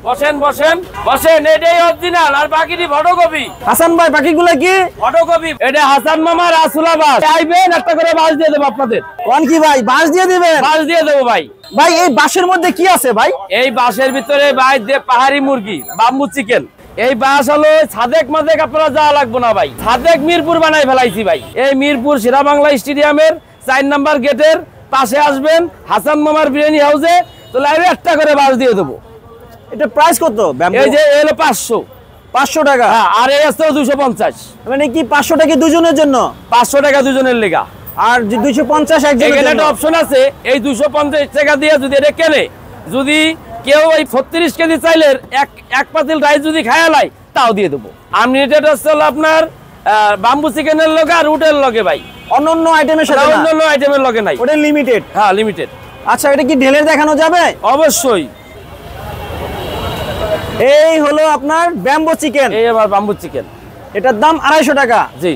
বসেন বসেন বসেন, এটাই অরিজিনাল আর বাকিটি ফটোকপি। হাসান ভাই বাকিগুলো কি? ফটোকপি। এটা হাসান মামার আসলা বাস। আইবেন একটা করে বাস দিয়ে দেবো আপনাদের। কোন কি ভাই বাস দিয়ে দিবেন? বাস দিয়ে দেবো ভাই। ভাই এই বাসের মধ্যে কি আছে ভাই? এই বাসের ভিতরে ভাই যে পাহাড়ি মুরগি, বাম্বু চিকেন। এই বাস হলো সাদেক মাদেক, আপনারা যাওয়া লাগবো না ভাই। সাদেক মিরপুর বানাই ফেলাইছি ভাই। এই মিরপুর শেরা বাংলা স্টেডিয়ামের 4 নম্বর গেটের পাশে আসবেন, হাসান মামার বিরিয়ানি হাউসে। তো লাইভে একটা করে বাস দিয়ে দেবো। এটা প্রাইস কত? এই যে এলো 500 টাকা। হ্যাঁ, আর এই আসতে 250। মানে কি 500 টাকা দুজনের জন্য? 500 টাকা দুজনের লেগা। আর 250 একজনের জন্য। একটা অপশন আছে, এই 250 টাকা দিয়ে যদি এটা কেনে, যদি কেউ এই 36 কেজি চাইলের এক পাতিল রাইস যদি খায়া লাই, তাও দিয়ে দেবো। আনলিমিটেড হচ্ছে আপনার বাম্বু চিকেনের লগে আর উটের লগে ভাই। অন্যান্য আইটেমের সাথে না? অন্যান্য আইটেমের লগে নাই, ওটা লিমিটেড। হ্যাঁ লিমিটেড। আচ্ছা এটা কি ঢেলের দেখানো যাবে? অবশ্যই। এই হলো আপনার ব্যাম্বো চিকেন। এই আবার বাম্বু চিকেন, এটার দাম 250 টাকা। জি।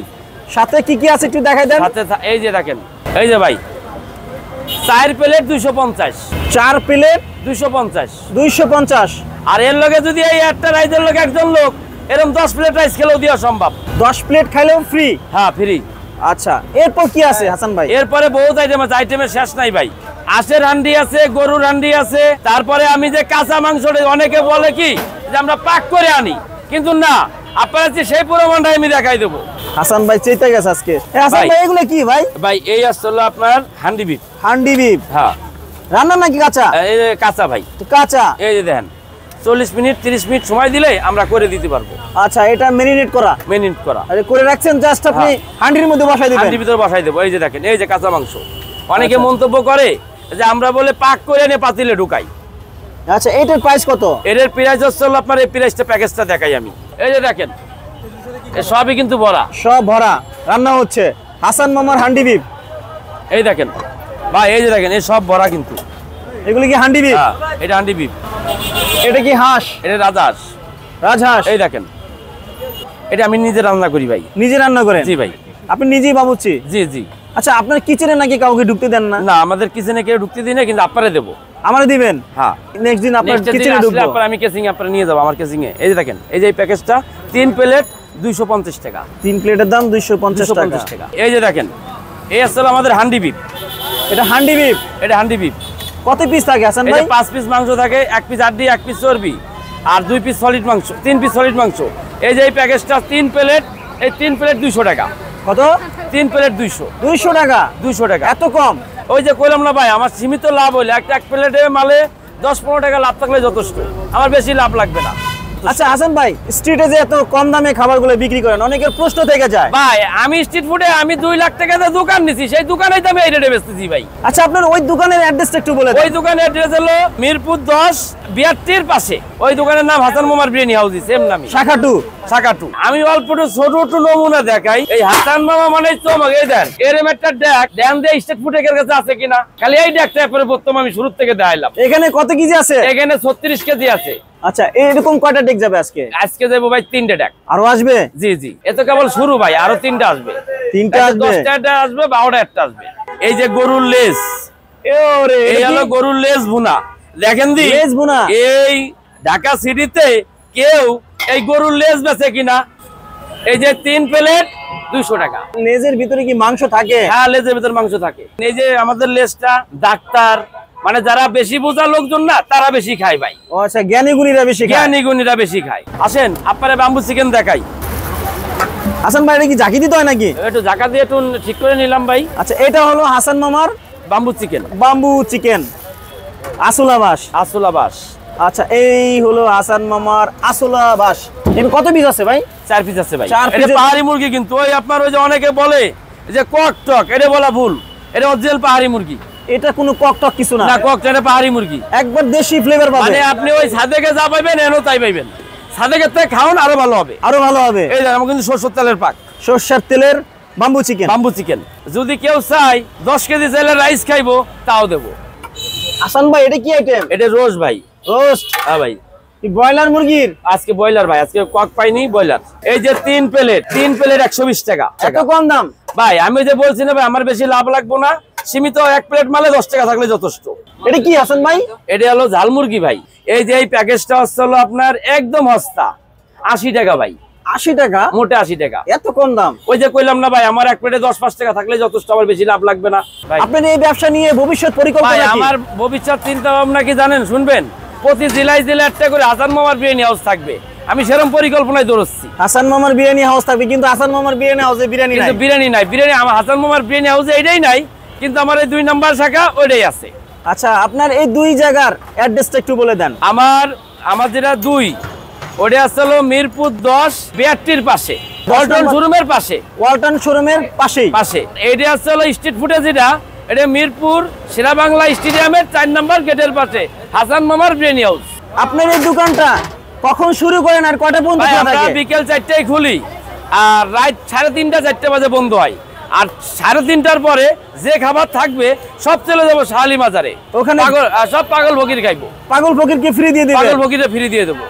সাথে কি কি আছে একটু দেখাই দেন। সাথে এই যে দেখেন, এই যে ভাই 4 প্লেট 250। 4 প্লেট 250। 250। আর এর লগে যদি এই একটা রাইসের লগে একজন লোক এরকম 10 প্লেট রাইস খেলেও দেওয়া সম্ভব। 10 প্লেট খাইলেও ফ্রি? হ্যাঁ ফ্রি। আচ্ছা এরপর কি আছে হাসান ভাই? এরপরে বহুত আইটেম আছে, আইটেমের শেষ নাই ভাই। আশের হান্ডি আছে, গরুর হান্ডি আছে। তারপরে আমি যে কাঁচা মাংসটা, অনেকে বলে কি যে আমরা পাক করে আনি, কিন্তু না, আপনারা সেই প্রমাণটা আমি দেখাই দেবো। হাসান ভাই চেতে গেছে আজকে। হাসান ভাই এগুলো কি ভাই? ভাই এই আসলে আপনার হান্ডি বিফ। হান্ডি বিফ? হ্যাঁ। রান্না নাকি কাঁচা? এই যে কাঁচা ভাই। কাঁচা। এই যে দেখেন 40 মিনিট 30 মিনিট সময় দিলে আমরা করে দিতে পারবো। আচ্ছা এটা মেরিনেট করা? মেরিনেট করা। আরে করে রাখছেন, জাস্ট আপনি হান্ডির মধ্যে বসাই দিবেন? হান্ডির ভিতরে বসাই দেবো। এই যে দেখেন, এই যে কাঁচা মাংস। অনেকে মন্তব্য করে যে আমরা বলে পাক করে এনে পাতিলে ঢুকাই। আচ্ছা এটার প্রাইস কত? এর প্রাইস হচ্ছে আপনার, এই প্রাইসটা প্যাকেজটা দেখাই আমি। এই যে দেখেন, সবই কিন্তু ভরা, সব ভরা রান্না হচ্ছে। হাসান মামার হান্ডি বিফ। এই দেখেন ভাই, এই যে দেখেন, এই সব ভরা কিন্তু। এগুলো কি হান্ডি বিফ? হ্যাঁ, এটা হান্ডি বিফ। এটা কি হাঁস? এটা রাজহাঁস। রাজহাঁস। এই দেখেন, এটা আমি নিজে রান্না করি ভাই। নিজে রান্না করেন? জি ভাই। আপনি নিজেই বাবুর্চি? জি জি। আচ্ছা আপনার কিচেনে নাকি কাউকে ঢুকতে দেন না? না, আমাদের কিচেনে কেউ ঢুকতে দিই না, কিন্তু আপনারে দেবো। আমারে দিবেন? হ্যাঁ। নেক্সট দিন আপনার কিচেনে ঢুকবো। আপনার আমি কেসিং আপনারা নিয়ে যাব আমার কেসিং এ। এই যে দেখেন, এই যে এই প্যাকেজটা 3 প্লেট 250 টাকা। 3 প্লেটের দাম 250 টাকা। এই যে দেখেন, এই আসলে আমাদের হান্ডি বিফ। এটা হান্ডি বিফ? এটা হান্ডি বিফ। কত পিস থাকে হাসান ভাই? 5 পিস মাংস থাকে, 1 পিস হাড্ডি, 1 পিস চর্বি, আর 2 পিস সলিড মাংস, 3 পিস সলিড মাংস। এই যে এই প্যাকেজটা 3 প্লেট, এই 3 প্লেট 200 টাকা। কত? 3 প্লেট 200। 200 টাকা? 200 টাকা। এত কম? ওই যে কইলাম না ভাই, আমার সীমিত লাভ হইলে এক প্লেটে মালে 10-15 টাকা লাভ থাকলে যথেষ্ট, আমার বেশি লাভ লাগবে না। আচ্ছা হাসান ভাই, স্ট্রিটে যে এত কম দামে খাবারগুলো বিক্রি করেন, অনেকের প্রশ্ন থেকে যায় ভাই, আমি স্ট্রিট ফুডে আমি 2 লাখ টাকা দিয়ে দোকান নিছি, সেই দোকানেই তো আমি এই রেটে বেচতেছি ভাই। আচ্ছা আপনার ওই দোকানের অ্যাড্রেসটা একটু বলে দেন। ওই দোকানের অ্যাড্রেস হলো মিরপুর 10 82 পাশে। ওই দোকানের নাম হাসান মামার বিরিয়ানি হাউস, সেম নামই। শাখা 2। শাখা 2। আমি অল্প একটু ছোট নমুনা দেখাই। এই হাসান মামা মানে চমক। এই দেন, এরম একটা ড্যাক দেন দিয়ে স্ট্রিট ফুডের কাছে আছে কিনা, খালি এই ড্যাকটা পরে প্রথম আমি শুরু থেকে দেখাইলাম। এখানে কত কেজি আছে? এখানে 36 কেজি আছে। আচ্ছা এরকম কয়টা ডেক যাবে আজকে? আজকে যাবো ভাই 3টে ড্যাক। আরো আসবে? জি জি, এ তো কেবল শুরু ভাই, আরো 3টা আসবে। 3টা আসবে? 10টা আসবে, 12টা একটা আসবে। এই যে গরুর লেজ, এই হলো গরুর লেজ ভুনা। দেখেন দি, লেজ ভুনা? এই ঢাকা সিটিতে কেউ এই গরুর লেজ বেচে কিনা? এই যে 3 প্লেট 200 টাকা। লেজের ভিতরে কি মাংস থাকে? হ্যাঁ, লেজের ভিতরে মাংস থাকে। এই যে আমাদের লেজটা ডাক্তার, মানে যারা বেশি বোঝা লোকজন না, তারা বেশি খায় ভাই। ও আচ্ছা, জ্ঞানী গুণীরা বেশি খায়? জ্ঞানী গুণীরা বেশি খায়। আসেন আপনারা বাম্বু চিকেন দেখাই। হাসান ভাই এটা কি জাকি দিতে হয় নাকি? একটু জাকা দিয়ে একটু ঠিক করে নিলাম ভাই। আচ্ছা এটা হলো হাসান মামার বাম্বু চিকেন। বাম্বু চিকেন আসলা বাস। আসলা বাস। আচ্ছা এই হলো হাসান মামার আসলা বাস। এর কত পিস আছে ভাই? 4 পিস আছে ভাই। 4 এটা পাহাড়ি মুরগি, কিন্তু ওই আপনার ওই যে অনেকে বলে যে কক টক, এটা বলা ভুল। এটা অরিজিনাল পাহাড়ি মুরগি। এটা কোনো কক টক কিছু না? না, কক টক, এটা পাহাড়ি মুরগি। একবার দেশি ফ্লেভার পাবেন। মানে আপনি ওই সাদেকে যা পাইবেন এনো তাই পাইবেন। সাদেকের থেকে খাওন আরো ভালো হবে। আরো ভালো হবে। এই যে আমার কিন্তু সরষের তেলের পাক। সরষের তেলের বাম্বু চিকেন। বাম্বু চিকেন যদি কেউ চাই 10 কেজি চাইলে রাইস খাইবো, তাও দেবো। হাসান ভাই এটা কি আইটেম? এটা রোস্ট ভাই। রোস্ট? হ্যাঁ ভাই। ব্রয়লার মুরগির? আজকে ব্রয়লার ভাই, আজকে কক পাইনি, ব্রয়লার। এই যে 3 প্লেট 120 টাকা। এত কম দাম ভাই? আমি যে বলছি না ভাই, আমার বেশি লাভ লাগবো না, সীমিত 1 প্লেট মালে 10 টাকা থাকলে যথেষ্ট। এটা কি হাসান ভাই? এটা হলো ঝাল মুরগি ভাই। এই যে এই প্যাকেজটা হচ্ছে হলো আপনার একদম সস্তা 80 টাকা ভাই। 80 টাকা? মোটে 80 টাকা। এত কম দাম? ওই যে কইলাম না ভাই, আমার এক প্লেটে 10-5 টাকা থাকলে যথেষ্ট, আমার বেশি লাভ লাগবে না ভাই। আপনার এই ব্যবসা নিয়ে ভবিষ্যৎ পরিকল্পনা ভাই কি? আমার ভবিষ্যৎ চিন্তা ভাবনা কি জানেন, শুনবেন? প্রতি জেলায় একটা করে হাসান মামার বিরিয়ানি হাউস থাকবে, আমি সেরকম পরিকল্পনায় দৌড়চ্ছি। হাসান মামার বিরিয়ানি হাউস থাকবে, কিন্তু হাসান মামার বিরিয়ানি হাউসে বিরিয়ানি নাই। কিন্তু বিরিয়ানি নাই, বিরিয়ানি আমার হাসান মামার বিরিয়ানি হাউসে এটাই নাই, কিন্তু আমার এই 2 নাম্বার শাখা ওইটাই আছে। আচ্ছা, আপনার এই 2 জায়গার অ্যাড্রেসটা একটু বলে দেন। আমার যেটা 2, ওটা আছে হলো মিরপুর 10 বিআরটির পাশে, ওয়ালটন শোরুমের পাশে। ওয়ালটন শোরুমের পাশেই? পাশে। এইটা আছে হলো স্ট্রিট ফুডে, যেটা এটা মিরপুর শেরা বাংলা স্টেডিয়ামের 4 নাম্বার গেটের পাশে হাসান মামার বিরিয়ানি হাউস। আপনার এই দোকানটা কখন শুরু করেন আর কটা পর্যন্ত খোলা আমরা থাকে? বিকেল 4টায় খুলি, আর রাত 3:30 4টা বাজে বন্ধ হয়। আর 3:30টার পরে যে খাবার থাকবে সব চলে যাবো শাহালি মাজারে, ওখানে সব পাগল ফকির খাইবো। পাগল ফকির কি ফ্রি দিয়ে দিবেন? পাগল ফকিরে ফ্রি দিয়ে দেবো।